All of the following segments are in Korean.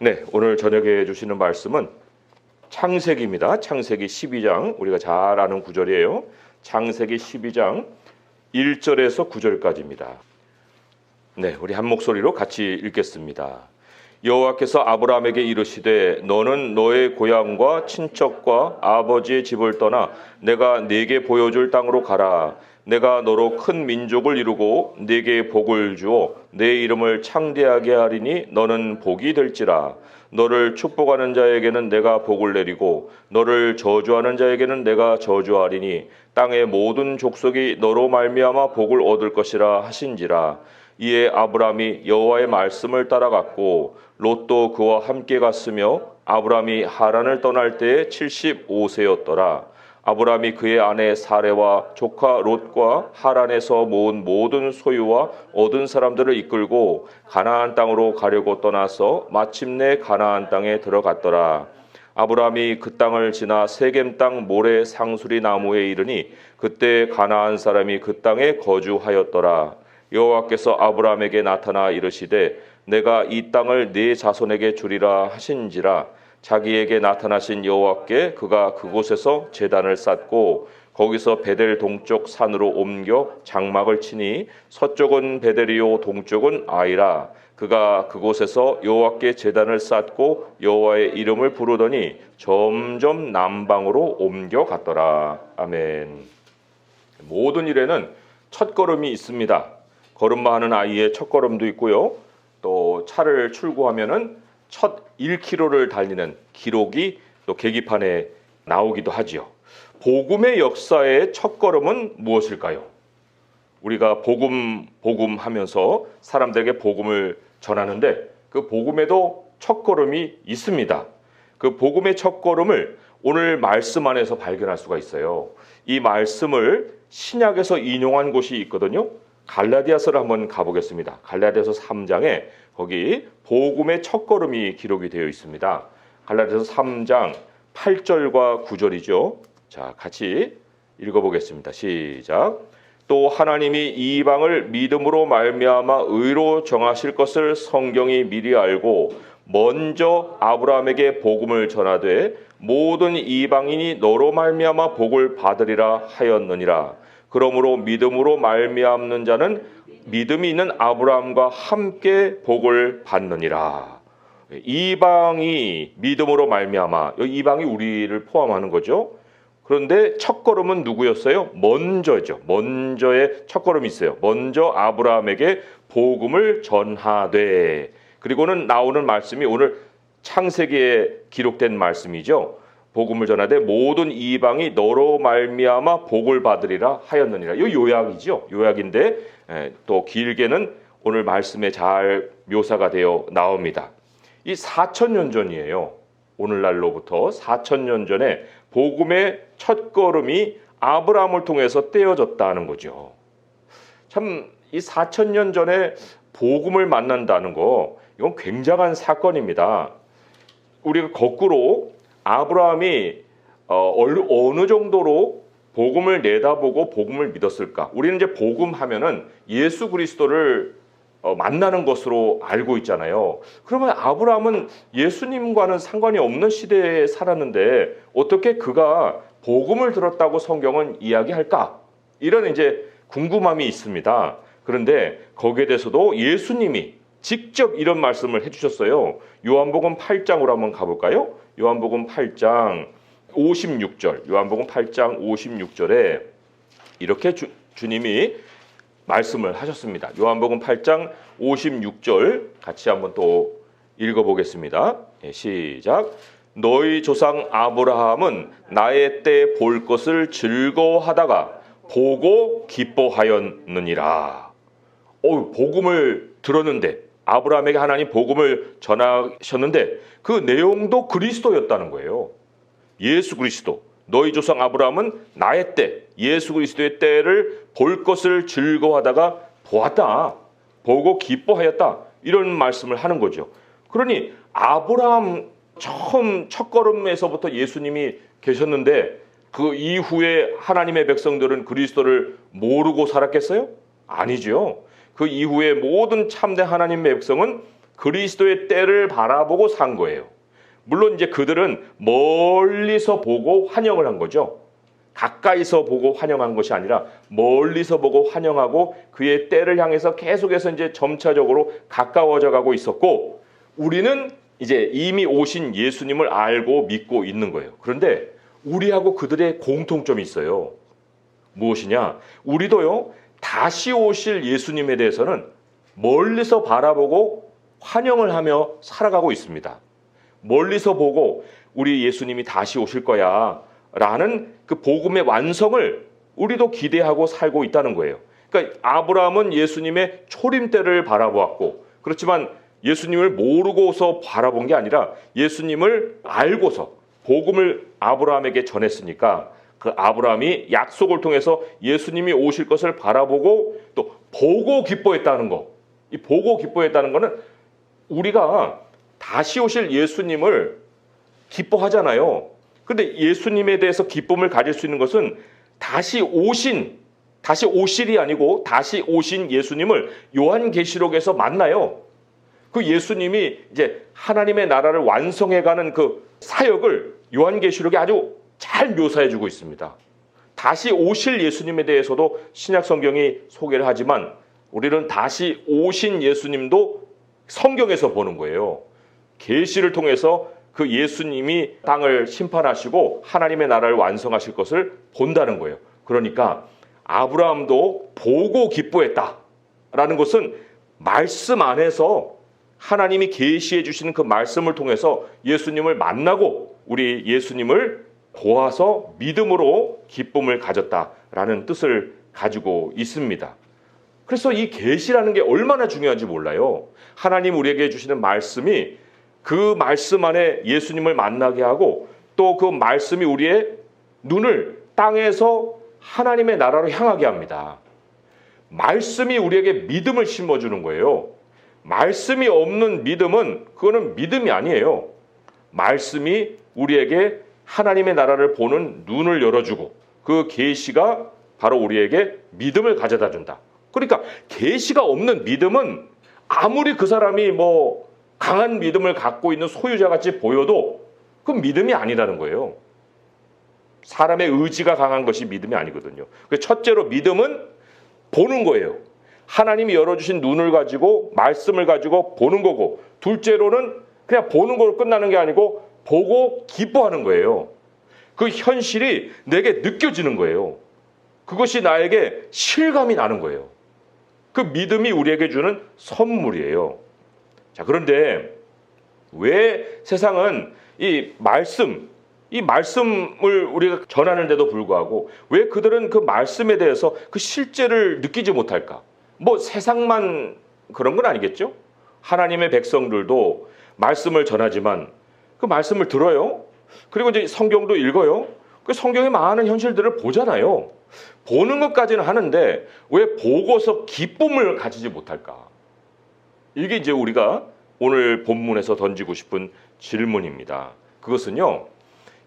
네, 오늘 저녁에 주시는 말씀은 창세기입니다. 창세기 12장, 우리가 잘 아는 구절이에요. 창세기 12장 1절에서 9절까지입니다. 네, 우리 한 목소리로 같이 읽겠습니다. 여호와께서 아브라함에게 이르시되 너는 너의 고향과 친척과 아버지의 집을 떠나 내가 네게 보여줄 땅으로 가라. 내가 너로 큰 민족을 이루고 네게 복을 주어 내 이름을 창대하게 하리니 너는 복이 될지라. 너를 축복하는 자에게는 내가 복을 내리고 너를 저주하는 자에게는 내가 저주하리니 땅의 모든 족속이 너로 말미암아 복을 얻을 것이라 하신지라. 이에 아브라함이 여호와의 말씀을 따라갔고 롯도 그와 함께 갔으며 아브라함이 하란을 떠날 때에 75세였더라. 아브라함이 그의 아내 사레와 조카 롯과 하란에서 모은 모든 소유와 얻은 사람들을 이끌고 가나안 땅으로 가려고 떠나서 마침내 가나안 땅에 들어갔더라. 아브라함이 그 땅을 지나 세겜 땅 모래 상수리 나무에 이르니 그때 가나안 사람이 그 땅에 거주하였더라. 여호와께서 아브라함에게 나타나 이르시되 내가 이 땅을 네 자손에게 주리라 하신지라. 자기에게 나타나신 여호와께 그가 그곳에서 제단을 쌓고 거기서 베델 동쪽 산으로 옮겨 장막을 치니 서쪽은 베델이요 동쪽은 아이라. 그가 그곳에서 여호와께 제단을 쌓고 여호와의 이름을 부르더니 점점 남방으로 옮겨갔더라. 아멘. 모든 일에는 첫걸음이 있습니다. 걸음마하는 아이의 첫걸음도 있고요. 또 차를 출고하면은 첫 1km를 달리는 기록이 또 계기판에 나오기도 하지요. 복음의 역사의 첫걸음은 무엇일까요? 우리가 복음 하면서 사람들에게 복음을 전하는데 그 복음에도 첫걸음이 있습니다. 그 복음의 첫걸음을 오늘 말씀 안에서 발견할 수가 있어요. 이 말씀을 신약에서 인용한 곳이 있거든요. 갈라디아서를 한번 가보겠습니다. 갈라디아서 3장에 거기 복음의 첫걸음이 기록이 되어 있습니다. 갈라디아서 3장 8절과 9절이죠. 자, 같이 읽어보겠습니다. 시작. 또 하나님이 이방을 믿음으로 말미암아 의로 정하실 것을 성경이 미리 알고 먼저 아브라함에게 복음을 전하되 모든 이방인이 너로 말미암아 복을 받으리라 하였느니라. 그러므로 믿음으로 말미암는 자는 믿음이 있는 아브라함과 함께 복을 받느니라. 이방이 믿음으로 말미암아, 이방이 우리를 포함하는 거죠. 그런데 첫걸음은 누구였어요? 먼저죠. 먼저의 첫걸음이 있어요. 먼저 아브라함에게 복음을 전하되. 그리고는 나오는 말씀이 오늘 창세기에 기록된 말씀이죠. 복음을 전하되 모든 이방이 너로 말미암아 복을 받으리라 하였느니라. 이 요약이죠. 요약인데 또 길게는 오늘 말씀에 잘 묘사가 되어 나옵니다. 이 4000년 전이에요. 오늘날로부터 4000년 전에 복음의 첫걸음이 아브라함을 통해서 떼어졌다는 거죠. 참 이 4000년 전에 복음을 만난다는 거 이건 굉장한 사건입니다. 우리가 거꾸로 아브라함이 어느 정도로 복음을 내다보고 복음을 믿었을까? 우리는 이제 복음 하면은 예수 그리스도를 만나는 것으로 알고 있잖아요. 그러면 아브라함은 예수님과는 상관이 없는 시대에 살았는데 어떻게 그가 복음을 들었다고 성경은 이야기할까? 이런 이제 궁금함이 있습니다. 그런데 거기에 대해서도 예수님이 직접 이런 말씀을 해주셨어요. 요한복음 8장으로 한번 가볼까요? 요한복음 8장 56절, 요한복음 8장 56절에 이렇게 주님이 말씀을 하셨습니다. 요한복음 8장 56절 같이 한번 또 읽어보겠습니다. 시작. 너희 조상 아브라함은 나의 때 볼 것을 즐거워하다가 보고 기뻐하였느니라. 복음을 들었는데 아브라함에게 하나님 복음을 전하셨는데 그 내용도 그리스도였다는 거예요. 예수 그리스도. 너희 조상 아브라함은 나의 때, 예수 그리스도의 때를 볼 것을 즐거워하다가 보았다. 보고 기뻐하였다. 이런 말씀을 하는 거죠. 그러니 아브라함 처음 첫걸음에서부터 예수님이 계셨는데 그 이후에 하나님의 백성들은 그리스도를 모르고 살았겠어요? 아니죠. 그 이후에 모든 참된 하나님의 백성은 그리스도의 때를 바라보고 산 거예요. 물론 이제 그들은 멀리서 보고 환영을 한 거죠. 가까이서 보고 환영한 것이 아니라 멀리서 보고 환영하고 그의 때를 향해서 계속해서 이제 점차적으로 가까워져 가고 있었고, 우리는 이제 이미 오신 예수님을 알고 믿고 있는 거예요. 그런데 우리하고 그들의 공통점이 있어요. 무엇이냐? 우리도요, 다시 오실 예수님에 대해서는 멀리서 바라보고 환영을 하며 살아가고 있습니다. 멀리서 보고 우리 예수님이 다시 오실 거야 라는 그 복음의 완성을 우리도 기대하고 살고 있다는 거예요. 그러니까 아브라함은 예수님의 초림 때를 바라보았고, 그렇지만 예수님을 모르고서 바라본 게 아니라 예수님을 알고서 복음을 아브라함에게 전했으니까 그 아브라함이 약속을 통해서 예수님이 오실 것을 바라보고 또 보고 기뻐했다는 거. 이 보고 기뻐했다는 거는 우리가 다시 오실 예수님을 기뻐하잖아요. 그런데 예수님에 대해서 기쁨을 가질 수 있는 것은 다시 오실이 아니고 다시 오신 예수님을 요한계시록에서 만나요. 그 예수님이 이제 하나님의 나라를 완성해가는 그 사역을 요한계시록에 아주 잘 묘사해주고 있습니다. 다시 오실 예수님에 대해서도 신약 성경이 소개를 하지만 우리는 다시 오신 예수님도 성경에서 보는 거예요. 계시를 통해서 그 예수님이 땅을 심판하시고 하나님의 나라를 완성하실 것을 본다는 거예요. 그러니까 아브라함도 보고 기뻐했다라는 것은 말씀 안에서 하나님이 계시해 주시는 그 말씀을 통해서 예수님을 만나고 우리 예수님을 보아서 믿음으로 기쁨을 가졌다라는 뜻을 가지고 있습니다. 그래서 이 계시라는 게 얼마나 중요한지 몰라요. 하나님 우리에게 주시는 말씀이 그 말씀 안에 예수님을 만나게 하고 또 그 말씀이 우리의 눈을 땅에서 하나님의 나라로 향하게 합니다. 말씀이 우리에게 믿음을 심어주는 거예요. 말씀이 없는 믿음은 그거는 믿음이 아니에요. 말씀이 우리에게 하나님의 나라를 보는 눈을 열어주고 그 계시가 바로 우리에게 믿음을 가져다 준다. 그러니까 계시가 없는 믿음은 아무리 그 사람이 뭐 강한 믿음을 갖고 있는 소유자같이 보여도 그건 믿음이 아니라는 거예요. 사람의 의지가 강한 것이 믿음이 아니거든요. 첫째로 믿음은 보는 거예요. 하나님이 열어주신 눈을 가지고 말씀을 가지고 보는 거고, 둘째로는 그냥 보는 걸로 끝나는 게 아니고 보고 기뻐하는 거예요. 그 현실이 내게 느껴지는 거예요. 그것이 나에게 실감이 나는 거예요. 그 믿음이 우리에게 주는 선물이에요. 자, 그런데 왜 세상은 이 말씀을 우리가 전하는데도 불구하고 왜 그들은 그 말씀에 대해서 그 실제를 느끼지 못할까? 뭐 세상만 그런 건 아니겠죠? 하나님의 백성들도 말씀을 전하지만 그 말씀을 들어요. 그리고 이제 성경도 읽어요. 그 성경의 많은 현실들을 보잖아요. 보는 것까지는 하는데 왜 보고서 기쁨을 가지지 못할까? 이게 이제 우리가 오늘 본문에서 던지고 싶은 질문입니다. 그것은요,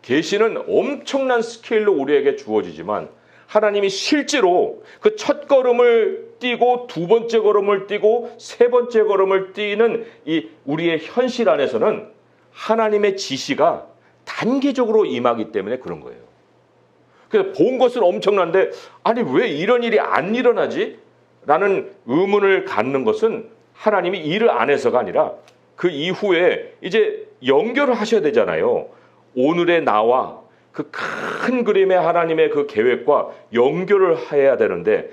계시는 엄청난 스케일로 우리에게 주어지지만 하나님이 실제로 그 첫 걸음을 띄고 두 번째 걸음을 띄고 세 번째 걸음을 띄는 이 우리의 현실 안에서는 하나님의 지시가 단계적으로 임하기 때문에 그런 거예요. 그래서 본 것은 엄청난데 아니 왜 이런 일이 안 일어나지? 라는 의문을 갖는 것은 하나님이 일을 안 해서가 아니라 그 이후에 이제 연결을 하셔야 되잖아요. 오늘의 나와 그 큰 그림의 하나님의 그 계획과 연결을 해야 되는데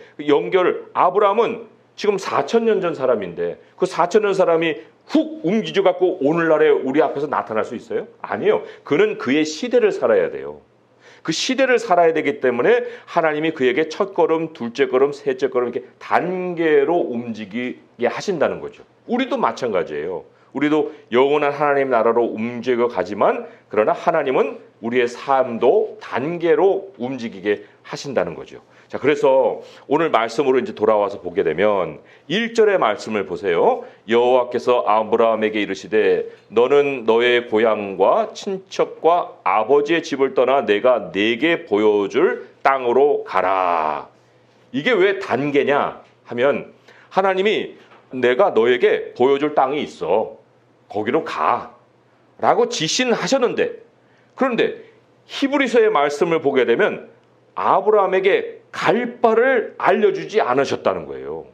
아브라함은 지금 4,000년 전 사람인데 그 4,000년 사람이 훅 움직여 갖고 오늘날에 우리 앞에서 나타날 수 있어요? 아니에요. 그는 그의 시대를 살아야 돼요. 그 시대를 살아야 되기 때문에 하나님이 그에게 첫 걸음, 둘째 걸음, 셋째 걸음 이렇게 단계로 움직이게 하신다는 거죠. 우리도 마찬가지예요. 우리도 영원한 하나님 나라로 움직여 가지만 그러나 하나님은 우리의 삶도 단계로 움직이게 하신다는 거죠. 자, 그래서 오늘 말씀으로 이제 돌아와서 보게 되면 1절의 말씀을 보세요. 여호와께서 아브라함에게 이르시되 너는 너의 고향과 친척과 아버지의 집을 떠나 내가 네게 보여줄 땅으로 가라. 이게 왜 단계냐 하면 하나님이 내가 너에게 보여줄 땅이 있어. 거기로 가라고 지시는 하셨는데, 그런데 히브리서의 말씀을 보게 되면 아브라함에게 갈 바를 알려주지 않으셨다는 거예요.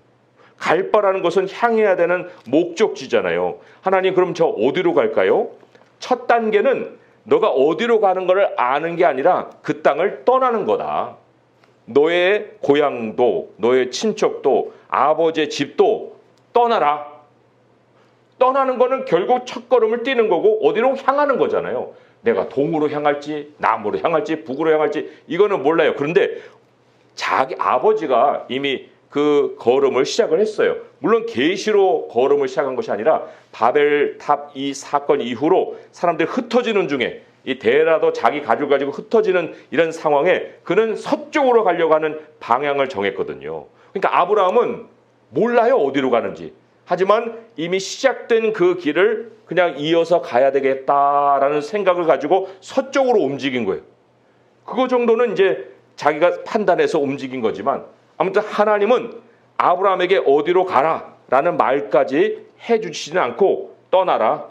갈 바라는 것은 향해야 되는 목적지잖아요. 하나님, 그럼 저 어디로 갈까요? 첫 단계는 너가 어디로 가는 것을 아는 게 아니라 그 땅을 떠나는 거다. 너의 고향도 너의 친척도 아버지의 집도 떠나라. 떠나는 거는 결국 첫걸음을 띄는 거고 어디로 향하는 거잖아요. 내가 동으로 향할지 남으로 향할지 북으로 향할지 이거는 몰라요. 그런데 자기 아버지가 이미 그 걸음을 시작을 했어요. 물론 계시로 걸음을 시작한 것이 아니라 바벨탑 이 사건 이후로 사람들이 흩어지는 중에 이 데라도 자기 가족을 가지고 흩어지는 이런 상황에 그는 서쪽으로 가려고 하는 방향을 정했거든요. 그러니까 아브라함은 몰라요, 어디로 가는지. 하지만 이미 시작된 그 길을 그냥 이어서 가야 되겠다라는 생각을 가지고 서쪽으로 움직인 거예요. 그거 정도는 이제 자기가 판단해서 움직인 거지만 아무튼 하나님은 아브라함에게 어디로 가라라는 말까지 해주시지는 않고 떠나라,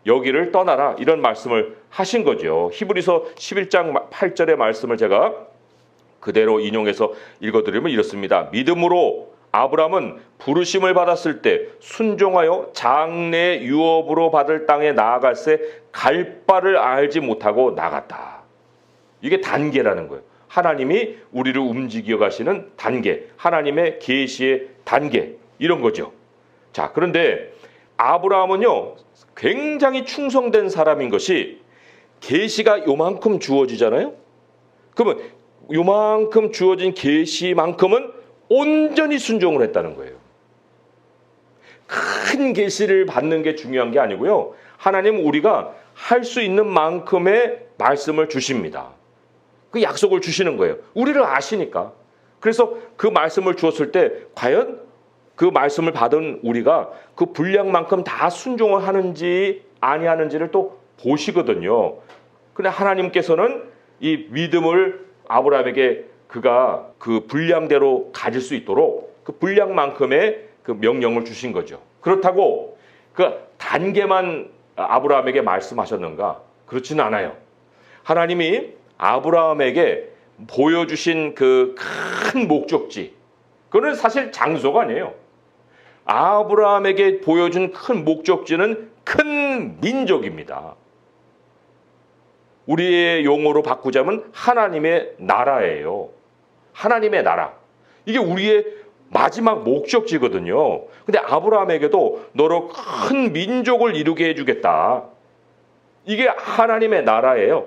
여기를 떠나라 이런 말씀을 하신 거죠. 히브리서 11장 8절의 말씀을 제가 그대로 인용해서 읽어드리면 이렇습니다. 믿음으로 아브라함은 부르심을 받았을 때 순종하여 장래 유업으로 받을 땅에 나아갈새 갈 바를 알지 못하고 나갔다. 이게 단계라는 거예요. 하나님이 우리를 움직여 가시는 단계, 하나님의 계시의 단계 이런 거죠. 자, 그런데 아브라함은요 굉장히 충성된 사람인 것이 계시가 요만큼 주어지잖아요. 그러면 요만큼 주어진 계시만큼은 온전히 순종을 했다는 거예요. 큰 계시를 받는 게 중요한 게 아니고요. 하나님은 우리가 할 수 있는 만큼의 말씀을 주십니다. 그 약속을 주시는 거예요. 우리를 아시니까. 그래서 그 말씀을 주었을 때 과연 그 말씀을 받은 우리가 그 분량만큼 다 순종을 하는지 아니하는지를 또 보시거든요. 근데 하나님께서는 이 믿음을 아브라함에게 그가 그 분량대로 가질 수 있도록 그 분량만큼의 그 명령을 주신 거죠. 그렇다고 그 단계만 아브라함에게 말씀하셨는가? 그렇지는 않아요. 하나님이 아브라함에게 보여주신 그 큰 목적지, 그거는 사실 장소가 아니에요. 아브라함에게 보여준 큰 목적지는 큰 민족입니다. 우리의 용어로 바꾸자면 하나님의 나라예요. 하나님의 나라. 이게 우리의 마지막 목적지거든요. 근데 아브라함에게도 너로 큰 민족을 이루게 해주겠다. 이게 하나님의 나라예요.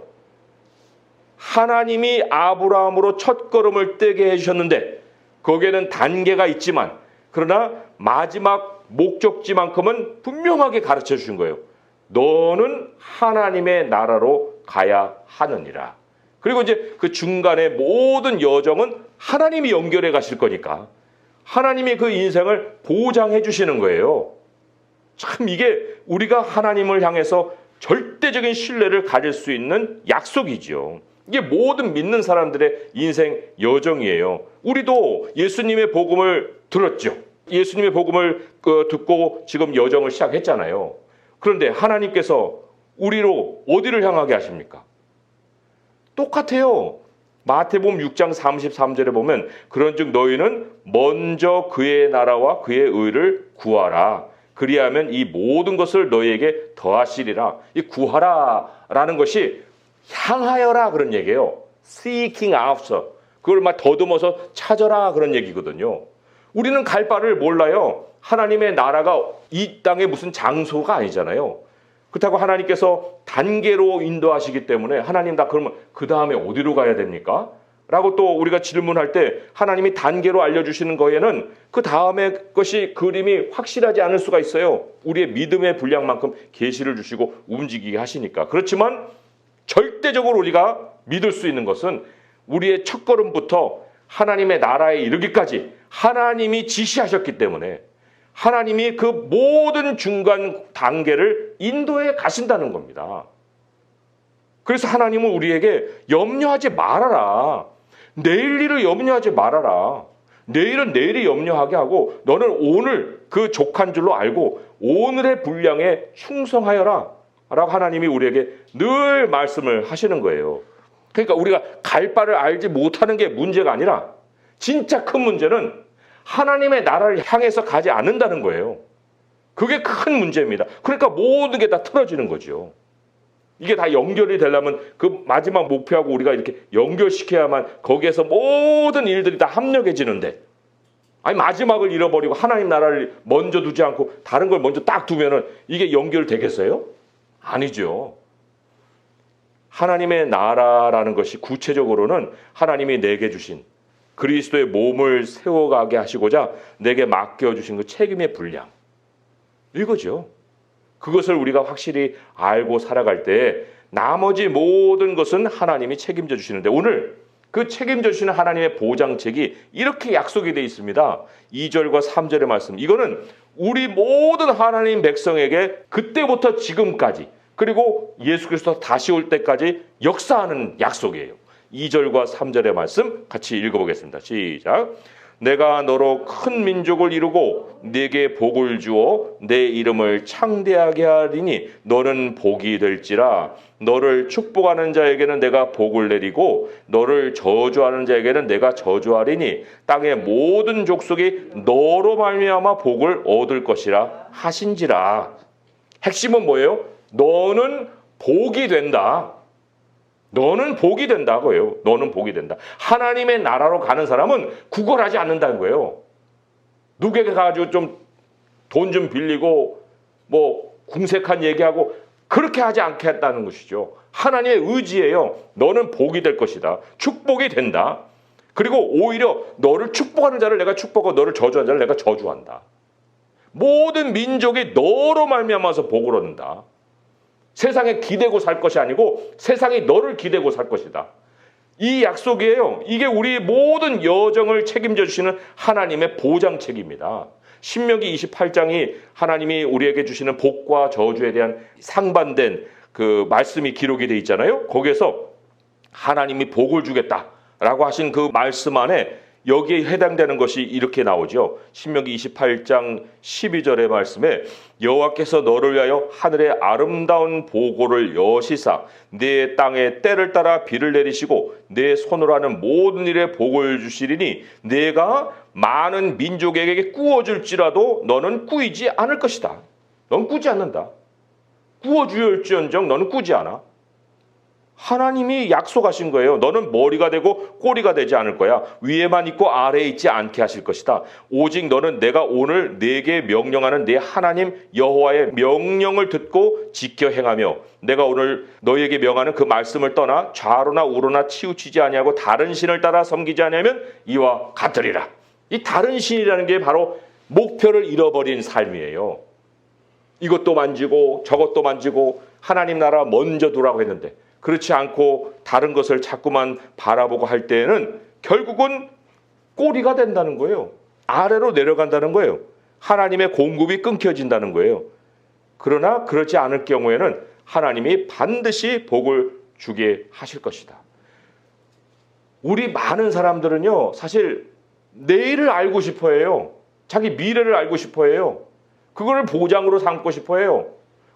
하나님이 아브라함으로 첫걸음을 떼게 해주셨는데 거기에는 단계가 있지만 그러나 마지막 목적지만큼은 분명하게 가르쳐 주신 거예요. 너는 하나님의 나라로 가야 하느니라. 그리고 이제 그 중간에 모든 여정은 하나님이 연결해 가실 거니까 하나님이 그 인생을 보장해 주시는 거예요. 참 이게 우리가 하나님을 향해서 절대적인 신뢰를 가질 수 있는 약속이죠. 이게 모든 믿는 사람들의 인생 여정이에요. 우리도 예수님의 복음을 들었죠. 예수님의 복음을 듣고 지금 여정을 시작했잖아요. 그런데 하나님께서 우리로 어디를 향하게 하십니까? 똑같아요. 마태복음 6장 33절에 보면 그런즉 너희는 먼저 그의 나라와 그의 의를 구하라. 그리하면 이 모든 것을 너희에게 더하시리라. 이 구하라라는 것이 향하여라 그런 얘기예요. Seeking after. 그걸 막 더듬어서 찾아라 그런 얘기거든요. 우리는 갈 바를 몰라요. 하나님의 나라가 이 땅에 무슨 장소가 아니잖아요. 그렇다고 하나님께서 단계로 인도하시기 때문에 하나님 다 그러면 그 다음에 어디로 가야 됩니까? 라고 또 우리가 질문할 때 하나님이 단계로 알려주시는 거에는 그 다음에 것이 그림이 확실하지 않을 수가 있어요. 우리의 믿음의 분량만큼 계시를 주시고 움직이게 하시니까. 그렇지만 절대적으로 우리가 믿을 수 있는 것은 우리의 첫걸음부터 하나님의 나라에 이르기까지 하나님이 지시하셨기 때문에 하나님이 그 모든 중간 단계를 인도해 가신다는 겁니다. 그래서 하나님은 우리에게 염려하지 말아라. 내일 일을 염려하지 말아라. 내일은 내일이 염려하게 하고 너는 오늘 그 족한 줄로 알고 오늘의 분량에 충성하여라 라고 하나님이 우리에게 늘 말씀을 하시는 거예요. 그러니까 우리가 갈 바를 알지 못하는 게 문제가 아니라 진짜 큰 문제는 하나님의 나라를 향해서 가지 않는다는 거예요. 그게 큰 문제입니다. 그러니까 모든 게 다 틀어지는 거죠. 이게 다 연결이 되려면 그 마지막 목표하고 우리가 이렇게 연결시켜야만 거기에서 모든 일들이 다 합력해지는데, 아니 마지막을 잃어버리고 하나님 나라를 먼저 두지 않고 다른 걸 먼저 딱 두면은 이게 연결되겠어요? 아니죠. 하나님의 나라라는 것이 구체적으로는 하나님이 내게 주신 그리스도의 몸을 세워가게 하시고자 내게 맡겨주신 그 책임의 분량, 이거죠. 그것을 우리가 확실히 알고 살아갈 때 나머지 모든 것은 하나님이 책임져 주시는데, 오늘 그 책임져 주시는 하나님의 보장책이 이렇게 약속이 되어 있습니다. 2절과 3절의 말씀, 이거는 우리 모든 하나님 백성에게 그때부터 지금까지, 그리고 예수 그리스도 다시 올 때까지 역사하는 약속이에요. 2절과 3절의 말씀 같이 읽어보겠습니다. 시작. 내가 너로 큰 민족을 이루고 네게 복을 주어 내 이름을 창대하게 하리니 너는 복이 될지라. 너를 축복하는 자에게는 내가 복을 내리고 너를 저주하는 자에게는 내가 저주하리니 땅의 모든 족속이 너로 말미암아 복을 얻을 것이라 하신지라. 핵심은 뭐예요? 너는 복이 된다. 너는 복이 된다고요. 너는 복이 된다. 하나님의 나라로 가는 사람은 구걸하지 않는다는 거예요. 누구에게 가가지고 좀 돈 좀 빌리고 뭐 궁색한 얘기하고 그렇게 하지 않겠다는 것이죠. 하나님의 의지예요. 너는 복이 될 것이다. 축복이 된다. 그리고 오히려 너를 축복하는 자를 내가 축복하고 너를 저주하는 자를 내가 저주한다. 모든 민족이 너로 말미암아서 복을 얻는다. 세상에 기대고 살 것이 아니고 세상이 너를 기대고 살 것이다. 이 약속이에요. 이게 우리 모든 여정을 책임져 주시는 하나님의 보장책입니다. 신명기 28장이 하나님이 우리에게 주시는 복과 저주에 대한 상반된 그 말씀이 기록이 되어 있잖아요. 거기에서 하나님이 복을 주겠다라고 하신 그 말씀 안에 여기에 해당되는 것이 이렇게 나오죠. 신명기 28장 12절의 말씀에 여호와께서 너를 위하여 하늘의 아름다운 보고를 여시사 네 땅에 때를 따라 비를 내리시고 네 손으로 하는 모든 일에 복을 주시리니 네가 많은 민족에게 꾸어줄지라도 너는 꾸이지 않을 것이다. 넌 꾸지 않는다. 꾸어줄지언정 너는 꾸지 않아. 하나님이 약속하신 거예요. 너는 머리가 되고 꼬리가 되지 않을 거야. 위에만 있고 아래에 있지 않게 하실 것이다. 오직 너는 내가 오늘 네게 명령하는 네 하나님 여호와의 명령을 듣고 지켜 행하며 내가 오늘 너희에게 명하는 그 말씀을 떠나 좌로나 우로나 치우치지 아니하고 다른 신을 따라 섬기지 아니하면 이와 같으리라. 이 다른 신이라는 게 바로 목표를 잃어버린 삶이에요. 이것도 만지고 저것도 만지고 하나님 나라 먼저 두라고 했는데 그렇지 않고 다른 것을 자꾸만 바라보고 할 때에는 결국은 꼬리가 된다는 거예요. 아래로 내려간다는 거예요. 하나님의 공급이 끊겨진다는 거예요. 그러나 그렇지 않을 경우에는 하나님이 반드시 복을 주게 하실 것이다. 우리 많은 사람들은요, 사실 내일을 알고 싶어 해요. 자기 미래를 알고 싶어 해요. 그거를 보장으로 삼고 싶어 해요.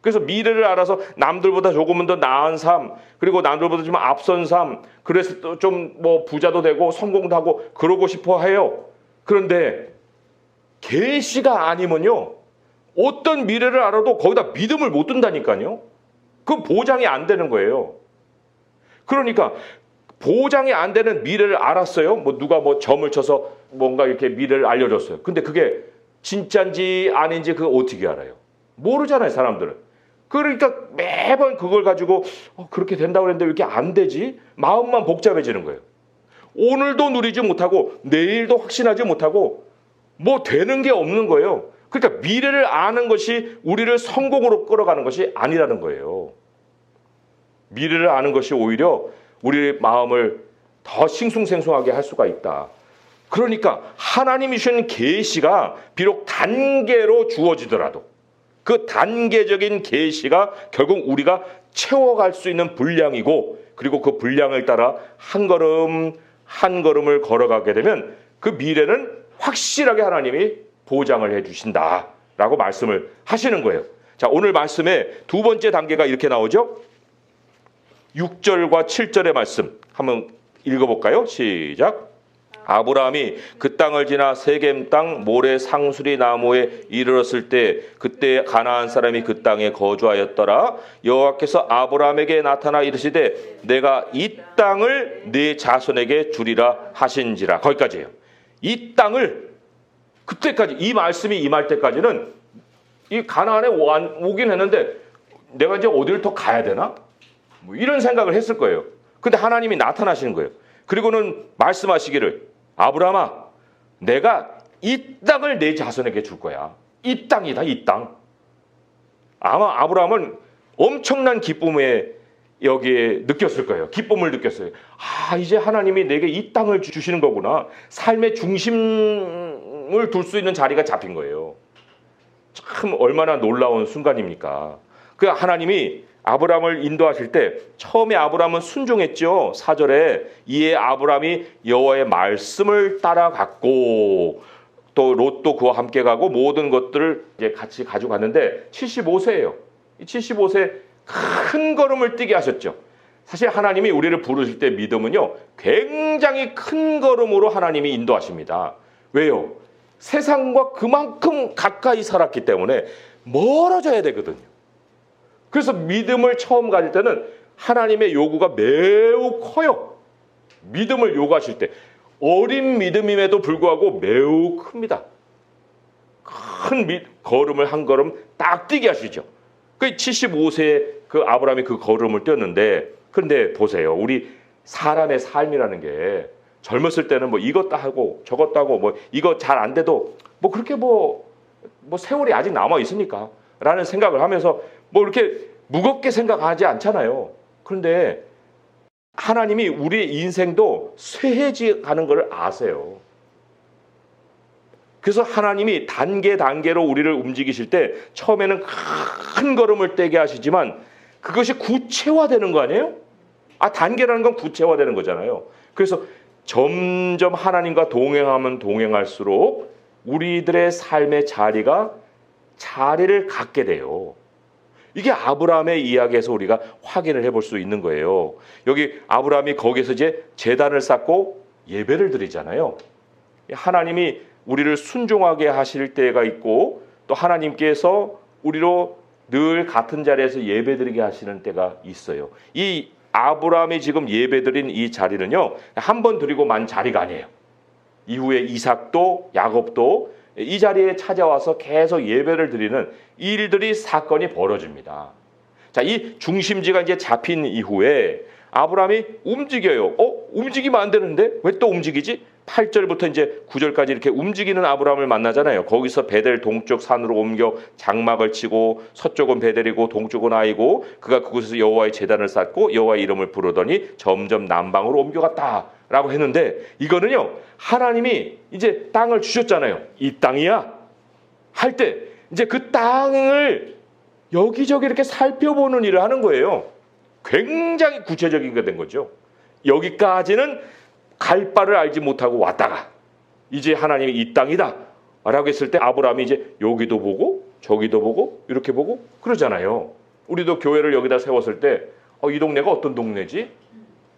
그래서 미래를 알아서 남들보다 조금은 더 나은 삶, 그리고 남들보다 좀 앞선 삶, 그래서 또 좀 뭐 부자도 되고 성공도 하고 그러고 싶어 해요. 그런데 계시가 아니면요, 어떤 미래를 알아도 거기다 믿음을 못 둔다니까요. 그 보장이 안 되는 거예요. 그러니까 보장이 안 되는 미래를 알았어요. 뭐 누가 뭐 점을 쳐서 뭔가 이렇게 미래를 알려줬어요. 근데 그게 진짜인지 아닌지 그거 어떻게 알아요? 모르잖아요, 사람들은. 그러니까 매번 그걸 가지고 그렇게 된다고 그랬는데 왜 이렇게 안 되지? 마음만 복잡해지는 거예요. 오늘도 누리지 못하고 내일도 확신하지 못하고 뭐 되는 게 없는 거예요. 그러니까 미래를 아는 것이 우리를 성공으로 끌어가는 것이 아니라는 거예요. 미래를 아는 것이 오히려 우리의 마음을 더 싱숭생숭하게 할 수가 있다. 그러니까 하나님이 주신 계시가 비록 단계로 주어지더라도 그 단계적인 계시가 결국 우리가 채워갈 수 있는 분량이고, 그리고 그 분량을 따라 한 걸음 한 걸음을 걸어가게 되면 그 미래는 확실하게 하나님이 보장을 해주신다라고 말씀을 하시는 거예요. 자, 오늘 말씀의 두 번째 단계가 이렇게 나오죠. 6절과 7절의 말씀 한번 읽어볼까요? 시작. 아브라함이 그 땅을 지나 세겜 땅 모래 상수리 나무에 이르렀을 때 그때 가나안 사람이 그 땅에 거주하였더라. 여호와께서 아브라함에게 나타나 이르시되 내가 이 땅을 네 자손에게 주리라 하신지라. 거기까지예요. 이 땅을 그때까지 이 말씀이 임할 때까지는 이 가나안에 오긴 했는데 내가 이제 어디를 더 가야 되나? 뭐 이런 생각을 했을 거예요. 근데 하나님이 나타나시는 거예요. 그리고는 말씀하시기를 아브라함아, 내가 이 땅을 내 자손에게 줄 거야. 이 땅이다, 이 땅. 아마 아브라함은 엄청난 기쁨에 여기에 느꼈을 거예요. 기쁨을 느꼈어요. 아, 이제 하나님이 내게 이 땅을 주시는 거구나. 삶의 중심을 둘 수 있는 자리가 잡힌 거예요. 참 얼마나 놀라운 순간입니까? 그 하나님이 아브라함을 인도하실 때 처음에 아브라함은 순종했죠. 4절에 이에 아브라함이 여호와의 말씀을 따라갔고 또 롯도 그와 함께 가고 모든 것들을 이제 같이 가지고 갔는데 75세예요. 이 75세 큰 걸음을 뛰게 하셨죠. 사실 하나님이 우리를 부르실 때 믿음은요, 굉장히 큰 걸음으로 하나님이 인도하십니다. 왜요? 세상과 그만큼 가까이 살았기 때문에 멀어져야 되거든요. 그래서 믿음을 처음 가질 때는 하나님의 요구가 매우 커요. 믿음을 요구하실 때 어린 믿음임에도 불구하고 매우 큽니다. 큰 걸음을 한 걸음 딱 뛰게 하시죠. 그 75세에 그 아브라함이 그 걸음을 뛰었는데, 그런데 보세요. 우리 사람의 삶이라는 게 젊었을 때는 뭐 이것도 하고 저것도 하고 뭐 이거 잘 안 돼도 뭐 그렇게 뭐 세월이 아직 남아 있으니까 라는 생각을 하면서 뭐 이렇게 무겁게 생각하지 않잖아요. 그런데 하나님이 우리의 인생도 쇠해지 가는 걸 아세요. 그래서 하나님이 단계로 우리를 움직이실 때 처음에는 큰 걸음을 떼게 하시지만 그것이 구체화되는 거 아니에요? 아, 단계라는 건 구체화되는 거잖아요. 그래서 점점 하나님과 동행하면 동행할수록 우리들의 삶의 자리를 갖게 돼요. 이게 아브라함의 이야기에서 우리가 확인을 해볼 수 있는 거예요. 여기 아브라함이 거기서 이제 제단을 쌓고 예배를 드리잖아요. 하나님이 우리를 순종하게 하실 때가 있고 또 하나님께서 우리로 늘 같은 자리에서 예배드리게 하시는 때가 있어요. 이 아브라함이 지금 예배드린 이 자리는요, 한 번 드리고 만 자리가 아니에요. 이후에 이삭도 야곱도 이 자리에 찾아와서 계속 예배를 드리는 일들이 사건이 벌어집니다. 자, 이 중심지가 이제 잡힌 이후에 아브라함이 움직여요. 움직이면 안 되는데 왜 또 움직이지? 8절부터 이제 9절까지 이렇게 움직이는 아브라함을 만나잖아요. 거기서 베델 동쪽 산으로 옮겨 장막을 치고 서쪽은 베델이고 동쪽은 아이고 그가 그곳에서 여호와의 제단을 쌓고 여호와의 이름을 부르더니 점점 남방으로 옮겨갔다라고 했는데, 이거는요, 하나님이 이제 땅을 주셨잖아요. 이 땅이야 할 때 이제 그 땅을 여기저기 이렇게 살펴보는 일을 하는 거예요. 굉장히 구체적인 게 된 거죠. 여기까지는 갈 바를 알지 못하고 왔다가 이제 하나님이 이 땅이다 라고 했을 때 아브라함이 이제 여기도 보고 저기도 보고 이렇게 보고 그러잖아요. 우리도 교회를 여기다 세웠을 때 이 동네가 어떤 동네지?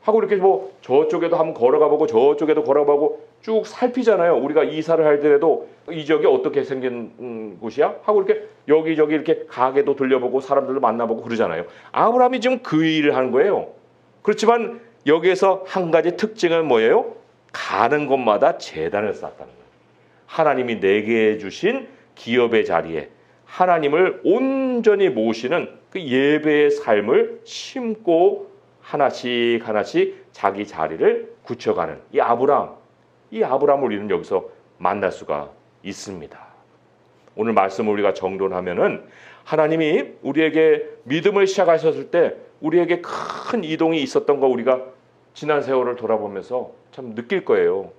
하고 이렇게 뭐 저쪽에도 한번 걸어가 보고 저쪽에도 걸어가 보고 쭉 살피잖아요. 우리가 이사를 할 때도 이 지역이 어떻게 생긴 곳이야? 하고 이렇게 여기저기 이렇게 가게도 들려보고 사람들도 만나보고 그러잖아요. 아브라함이 지금 그 일을 하는 거예요. 그렇지만 여기에서 한 가지 특징은 뭐예요? 가는 곳마다 제단을 쌓았다는 거예요. 하나님이 내게 주신 기업의 자리에 하나님을 온전히 모시는 그 예배의 삶을 심고 하나씩 자기 자리를 굳혀가는 이 아브라함을 우리는 여기서 만날 수가 있습니다. 오늘 말씀을 우리가 정돈하면은 하나님이 우리에게 믿음을 시작하셨을 때 우리에게 큰 이동이 있었던 거 우리가 지난 세월을 돌아보면서 참 느낄 거예요.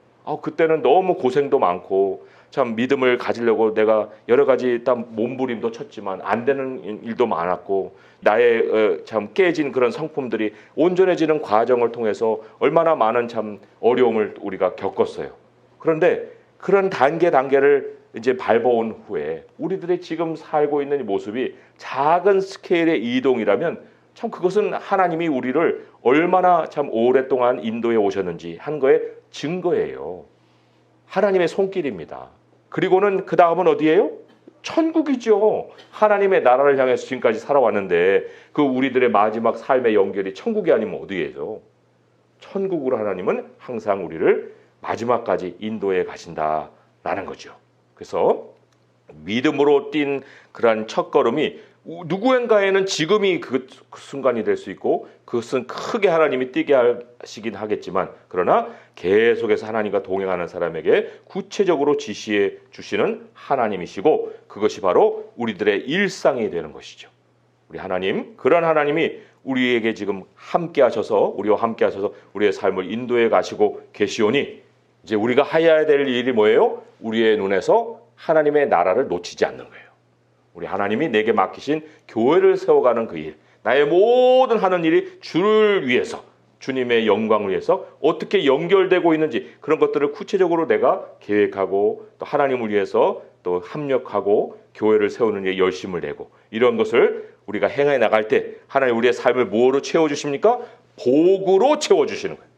그때는 너무 고생도 많고 참 믿음을 가지려고 내가 여러 가지 일단 몸부림도 쳤지만 안 되는 일도 많았고 나의 참 깨진 그런 성품들이 온전해지는 과정을 통해서 얼마나 많은 참 어려움을 우리가 겪었어요. 그런데 그런 단계를 이제 밟아온 후에 우리들의 지금 살고 있는 이 모습이 작은 스케일의 이동이라면 참 그것은 하나님이 우리를 얼마나 참 오랫동안 인도해 오셨는지 한 거의 증거예요. 하나님의 손길입니다. 그리고는 그 다음은 어디예요? 천국이죠. 하나님의 나라를 향해서 지금까지 살아왔는데 그 우리들의 마지막 삶의 연결이 천국이 아니면 어디예요? 천국으로 하나님은 항상 우리를 마지막까지 인도해 가신다라는 거죠. 그래서 믿음으로 뛴 그러한 첫걸음이 누구인가에는 지금이 그 순간이 될 수 있고 그것은 크게 하나님이 뛰게 하시긴 하겠지만 그러나 계속해서 하나님과 동행하는 사람에게 구체적으로 지시해 주시는 하나님이시고 그것이 바로 우리들의 일상이 되는 것이죠. 우리 하나님, 그런 하나님이 우리에게 지금 함께 하셔서 우리와 함께 하셔서 우리의 삶을 인도해 가시고 계시오니 이제 우리가 해야 될 일이 뭐예요? 우리의 눈에서 하나님의 나라를 놓치지 않는 거예요. 우리 하나님이 내게 맡기신 교회를 세워가는 그 일, 나의 모든 하는 일이 주를 위해서, 주님의 영광을 위해서 어떻게 연결되고 있는지 그런 것들을 구체적으로 내가 계획하고 또 하나님을 위해서 또 합력하고 교회를 세우는 일에 열심을 내고 이런 것을 우리가 행해 나갈 때 하나님 우리의 삶을 뭐로 채워주십니까? 복으로 채워주시는 거예요.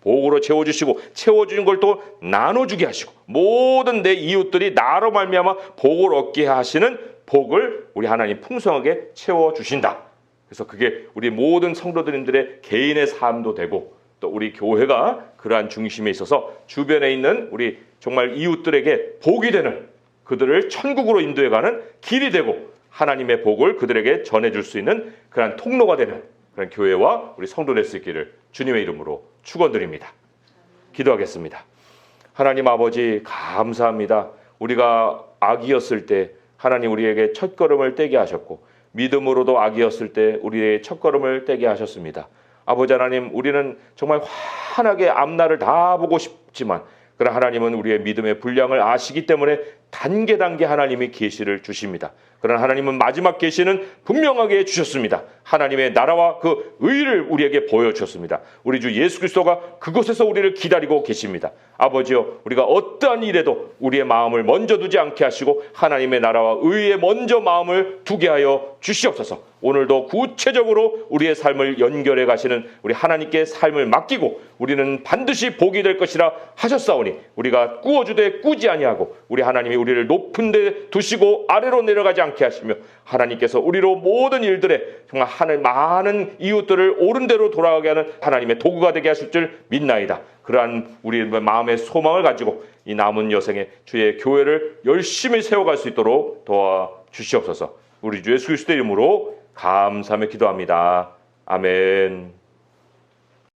복으로 채워주시고 채워주는 걸 또 나눠주게 하시고 모든 내 이웃들이 나로 말미암아 복을 얻게 하시는 복을 우리 하나님 풍성하게 채워주신다. 그래서 그게 우리 모든 성도들님들의 개인의 삶도 되고 또 우리 교회가 그러한 중심에 있어서 주변에 있는 우리 정말 이웃들에게 복이 되는 그들을 천국으로 인도해가는 길이 되고 하나님의 복을 그들에게 전해줄 수 있는 그러한 통로가 되는 그런 교회와 우리 성도 될 수 있기를 주님의 이름으로 축원드립니다. 기도하겠습니다. 하나님 아버지 감사합니다. 우리가 악이었을 때 하나님 우리에게 첫걸음을 떼게 하셨고 믿음으로도 악이었을 때 우리의 첫걸음을 떼게 하셨습니다. 아버지 하나님 우리는 정말 환하게 앞날을 다 보고 싶지만 그러나 하나님은 우리의 믿음의 분량을 아시기 때문에 단계 하나님이 계시를 주십니다. 그러나 하나님은 마지막 계시는 분명하게 주셨습니다. 하나님의 나라와 그 의를 우리에게 보여주셨습니다. 우리 주 예수 그리스도가 그곳에서 우리를 기다리고 계십니다. 아버지여 우리가 어떠한 일에도 우리의 마음을 먼저 두지 않게 하시고 하나님의 나라와 의에 먼저 마음을 두게 하여 주시옵소서. 오늘도 구체적으로 우리의 삶을 연결해 가시는 우리 하나님께 삶을 맡기고 우리는 반드시 복이 될 것이라 하셨사오니 우리가 꾸어주되 꾸지 아니하고 우리 하나님이 우리를 높은 데 두시고 아래로 내려가지 않게 하시며 하나님께서 우리로 모든 일들에 정말 많은 이웃들을 옳은 대로 돌아가게 하는 하나님의 도구가 되게 하실 줄 믿나이다. 그러한 우리의 마음의 소망을 가지고 이 남은 여생에 주의 교회를 열심히 세워갈 수 있도록 도와주시옵소서. 우리 주 예수 그리스도의 이름으로 감사하며 기도합니다. 아멘.